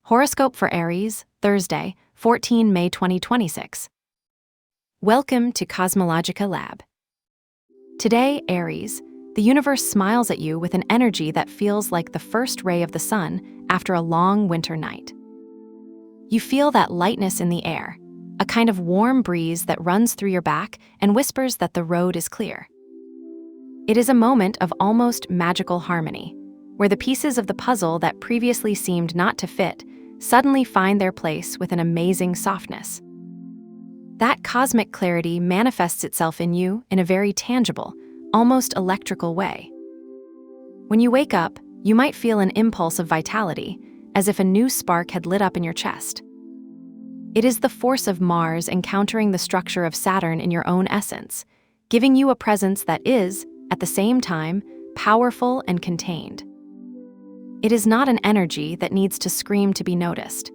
Horoscope for Aries, Thursday, 14 May 2026. Welcome to CosmologicaLab. Today, Aries, the universe smiles at you with an energy that feels like the first ray of the sun after a long winter night. You feel that lightness in the air, a kind of warm breeze that runs through your back and whispers that the road is clear. It is a moment of almost magical harmony, where the pieces of the puzzle that previously seemed not to fit suddenly find their place with an amazing softness. That cosmic clarity manifests itself in you in a very tangible, almost electrical way. When you wake up, you might feel an impulse of vitality, as if a new spark had lit up in your chest. It is the force of Mars encountering the structure of Saturn in your own essence, giving you a presence that is, at the same time, powerful and contained. It is not an energy that needs to scream to be noticed.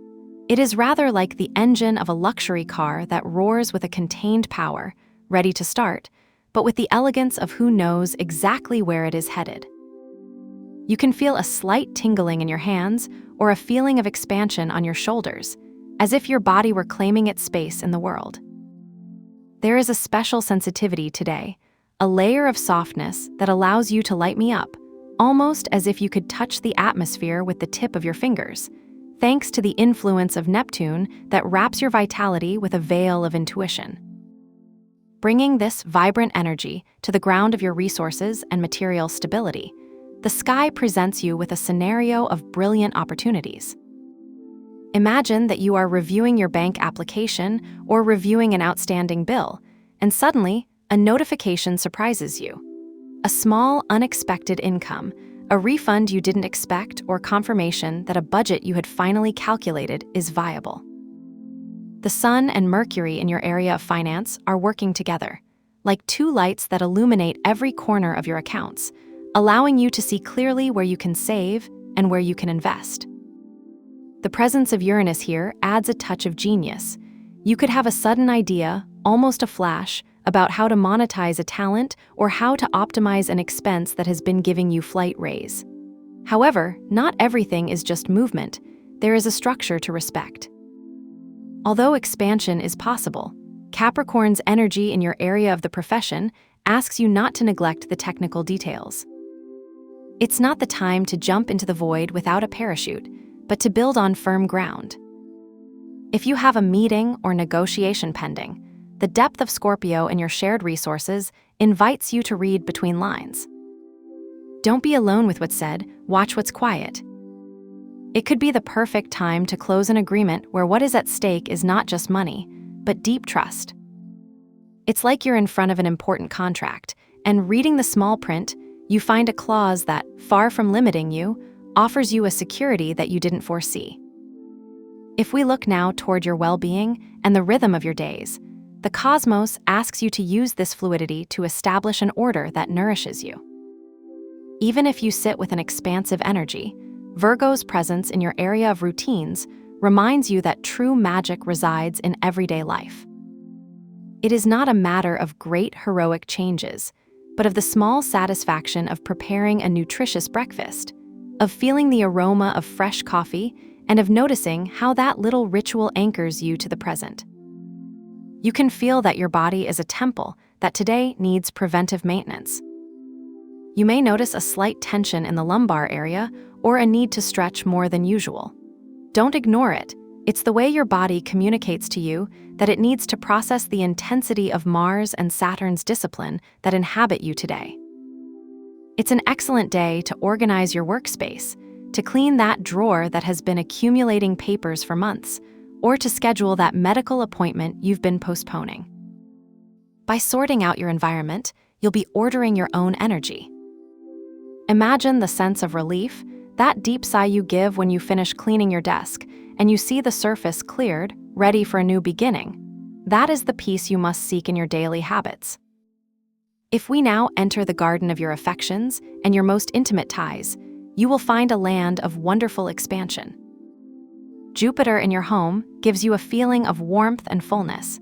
It is rather like the engine of a luxury car that roars with a contained power, ready to start, but with the elegance of who knows exactly where it is headed. You can feel a slight tingling in your hands or a feeling of expansion on your shoulders, as if your body were claiming its space in the world. There is a special sensitivity today, a layer of softness that allows you to light me up, almost as if you could touch the atmosphere with the tip of your fingers, thanks to the influence of Neptune that wraps your vitality with a veil of intuition. Bringing this vibrant energy to the ground of your resources and material stability, the sky presents you with a scenario of brilliant opportunities. Imagine that you are reviewing your bank application or reviewing an outstanding bill, and suddenly, a notification surprises you. A small, unexpected income, a refund you didn't expect, or confirmation that a budget you had finally calculated is viable. The Sun and Mercury in your area of finance are working together, like two lights that illuminate every corner of your accounts, allowing you to see clearly where you can save and where you can invest. The presence of Uranus here adds a touch of genius. You could have a sudden idea, almost a flash, about how to monetize a talent or how to optimize an expense that has been giving you flight raise. However, not everything is just movement. There is a structure to respect. Although expansion is possible, Capricorn's energy in your area of the profession asks you not to neglect the technical details. It's not the time to jump into the void without a parachute, but to build on firm ground. If you have a meeting or negotiation pending, the depth of Scorpio in your shared resources invites you to read between lines. Don't be alone with what's said, watch what's quiet. It could be the perfect time to close an agreement where what is at stake is not just money, but deep trust. It's like you're in front of an important contract, and reading the small print, you find a clause that, far from limiting you, offers you a security that you didn't foresee. If we look now toward your well-being and the rhythm of your days, the cosmos asks you to use this fluidity to establish an order that nourishes you. Even if you sit with an expansive energy, Virgo's presence in your area of routines reminds you that true magic resides in everyday life. It is not a matter of great heroic changes, but of the small satisfaction of preparing a nutritious breakfast, of feeling the aroma of fresh coffee, and of noticing how that little ritual anchors you to the present. You can feel that your body is a temple that today needs preventive maintenance. You may notice a slight tension in the lumbar area or a need to stretch more than usual. Don't ignore it. It's the way your body communicates to you that it needs to process the intensity of Mars and Saturn's discipline that inhabit you today. It's an excellent day to organize your workspace, to clean that drawer that has been accumulating papers for months, or to schedule that medical appointment you've been postponing. By sorting out your environment, you'll be ordering your own energy. Imagine the sense of relief, that deep sigh you give when you finish cleaning your desk and you see the surface cleared, ready for a new beginning. That is the peace you must seek in your daily habits. If we now enter the garden of your affections and your most intimate ties, you will find a land of wonderful expansion. Jupiter in your home gives you a feeling of warmth and fullness.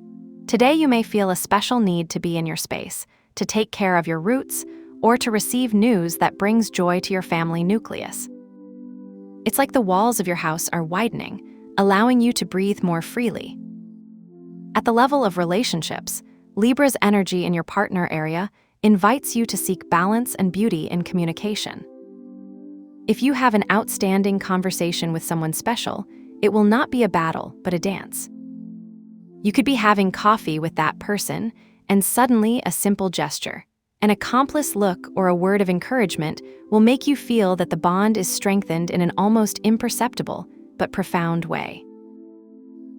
Today you may feel a special need to be in your space, to take care of your roots, or to receive news that brings joy to your family nucleus. It's like the walls of your house are widening, allowing you to breathe more freely. At the level of relationships, Libra's energy in your partner area invites you to seek balance and beauty in communication. If you have an outstanding conversation with someone special, it will not be a battle, but a dance. You could be having coffee with that person, and suddenly a simple gesture, an accomplice look, or a word of encouragement will make you feel that the bond is strengthened in an almost imperceptible but profound way.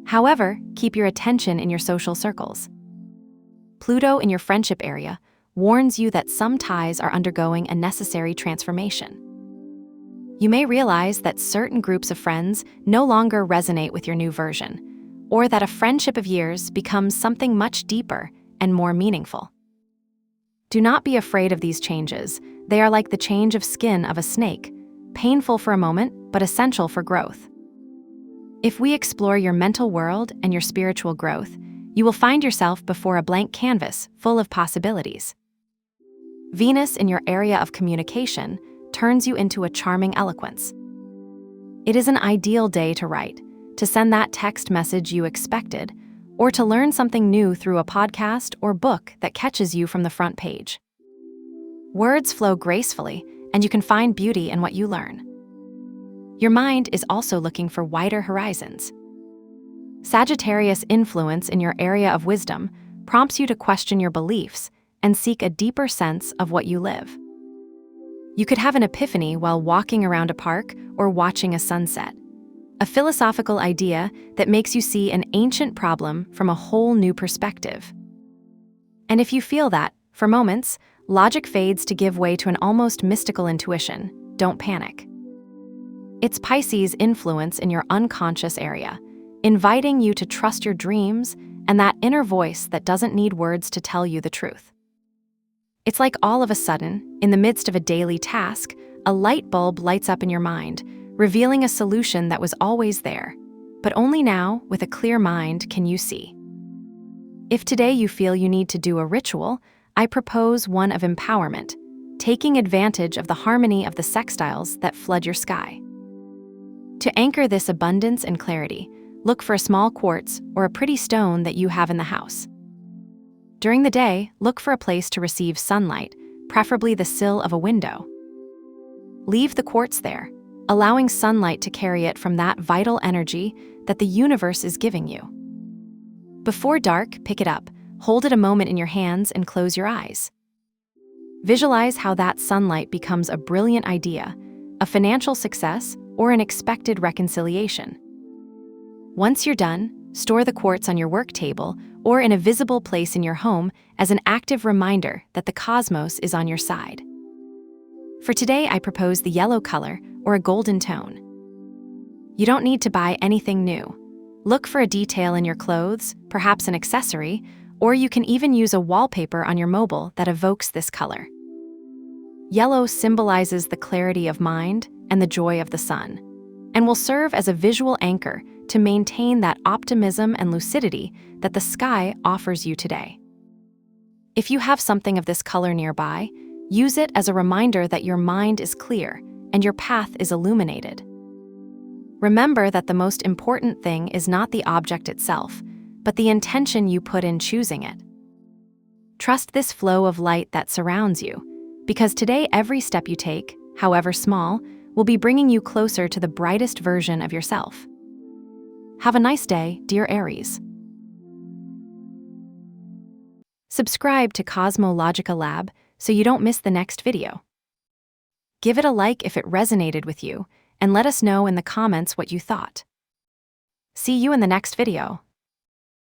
However, keep your attention in your social circles. Pluto in your friendship area warns you that some ties are undergoing a necessary transformation. You may realize that certain groups of friends no longer resonate with your new version, or that a friendship of years becomes something much deeper and more meaningful. Do not be afraid of these changes. They are like the change of skin of a snake, painful for a moment, but essential for growth. If we explore your mental world and your spiritual growth, you will find yourself before a blank canvas full of possibilities. Venus in your area of communication turns you into a charming eloquence. It is an ideal day to write, to send that text message you expected, or to learn something new through a podcast or book that catches you from the front page. Words flow gracefully, and you can find beauty in what you learn. Your mind is also looking for wider horizons. Sagittarius influence in your area of wisdom prompts you to question your beliefs and seek a deeper sense of what you live. You could have an epiphany while walking around a park or watching a sunset, a philosophical idea that makes you see an ancient problem from a whole new perspective. And if you feel that, for moments, logic fades to give way to an almost mystical intuition, don't panic. It's Pisces' influence in your unconscious area, inviting you to trust your dreams and that inner voice that doesn't need words to tell you the truth. It's like all of a sudden, in the midst of a daily task, a light bulb lights up in your mind, revealing a solution that was always there, but only now, with a clear mind, can you see. If today you feel you need to do a ritual, I propose one of empowerment, taking advantage of the harmony of the sextiles that flood your sky. To anchor this abundance and clarity, look for a small quartz or a pretty stone that you have in the house. During the day, look for a place to receive sunlight, preferably the sill of a window. Leave the quartz there, allowing sunlight to carry it from that vital energy that the universe is giving you. Before dark, pick it up, hold it a moment in your hands, and close your eyes. Visualize how that sunlight becomes a brilliant idea, a financial success, or an expected reconciliation. Once you're done, store the quartz on your work table or in a visible place in your home as an active reminder that the cosmos is on your side. For today, I propose the yellow color or a golden tone. You don't need to buy anything new. Look for a detail in your clothes, perhaps an accessory, or you can even use a wallpaper on your mobile that evokes this color. Yellow symbolizes the clarity of mind and the joy of the sun, and will serve as a visual anchor to maintain that optimism and lucidity that the sky offers you today. If you have something of this color nearby, use it as a reminder that your mind is clear and your path is illuminated. Remember that the most important thing is not the object itself, but the intention you put in choosing it. Trust this flow of light that surrounds you, because today every step you take, however small, will be bringing you closer to the brightest version of yourself. Have a nice day, dear Aries. Subscribe to CosmologicaLab so you don't miss the next video. Give it a like if it resonated with you, and let us know in the comments what you thought. See you in the next video.